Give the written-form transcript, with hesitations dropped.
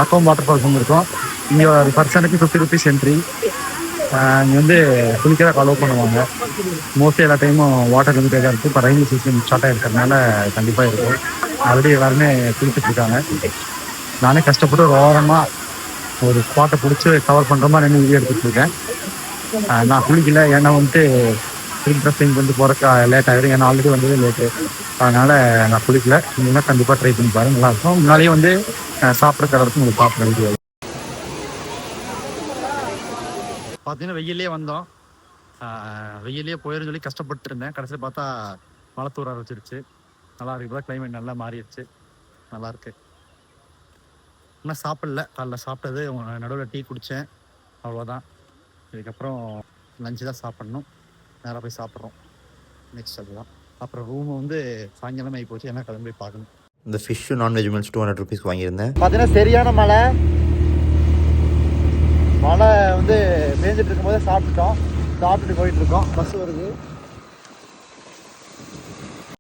Lakkam water falls இருக்கும். இங்கே ஒரு பர்சனுக்கு 50 rupees என்ட்ரி. இங்கே வந்து குளிக்க அலோவ் பண்ணுவாங்க. மோஸ்ட்லி எல்லா டைமும் வாட்டர் லிமிட்டடாக இருக்குது. இப்போ ரெய்னி சீசன் ஸ்டார்ட்டாக இருக்கிறதுனால கண்டிப்பாக இருக்கும். ஆல்ரெடி எல்லாருமே குளிச்சுட்டு இருக்காங்க. நானே கஷ்டப்பட்டு ஒரு ஓரமாக ஒரு ஸ்பாட்டை பிடிச்சி கவர் பண்ணுற மாதிரி என்ன வீடியோ எடுத்துகிட்டு இருக்கேன். நான் குளிக்கல, ஏன்னா வந்துட்டு ட்ரெஸ்ஸிங் வந்து போகிறக்கு லேட் ஆகிடும். ஏன்னா ஆல்ரெடி வந்தது லேட்டு, அதனால் நான் குளிக்கல. நீங்கள் கண்டிப்பாக ட்ரை பண்ணி பாருங்கள், நல்லாயிருக்கும். முன்னாலேயே வந்து சாப்பிட்ற கலருக்கு உங்களுக்கு பார்க்குற வீடியோ பார்த்தீங்கன்னா வெயிலே வந்தோம். வெயிலே போயிருந்து சொல்லி கஷ்டப்பட்டு இருந்தேன். கடைசியில் பார்த்தா மழை தூர ஆரம்பிச்சிருச்சு. நல்லா இருக்கு. இப்போ கிளைமேட் நல்லா மாறிடுச்சு, நல்லாயிருக்கு. இன்னும் சாப்பிடல, காலைல சாப்பிட்டது நடுவில் டீ குடித்தேன், அவ்வளோதான். இதுக்கப்புறம் லஞ்சு தான் சாப்பிட்ணும். நேராக போய் சாப்பிட்றோம் நெக்ஸ்ட். அதுதான். அப்புறம் ரூம் வந்து சாயங்காலம் ஆகி போச்சு, ஏன்னா கிளம்பி பார்க்கணும். இந்த ஃபிஷ்ஷு நான்வெஜ் மீல்ஸ் 200 rupees வாங்கியிருந்தேன். பார்த்தீங்கன்னா சரியான மழை வந்து பேஞ்சிட்டு இருக்கும்போதே சாப்பிட்டுட்டு போயிட்டுருக்கோம். பஸ் வருது.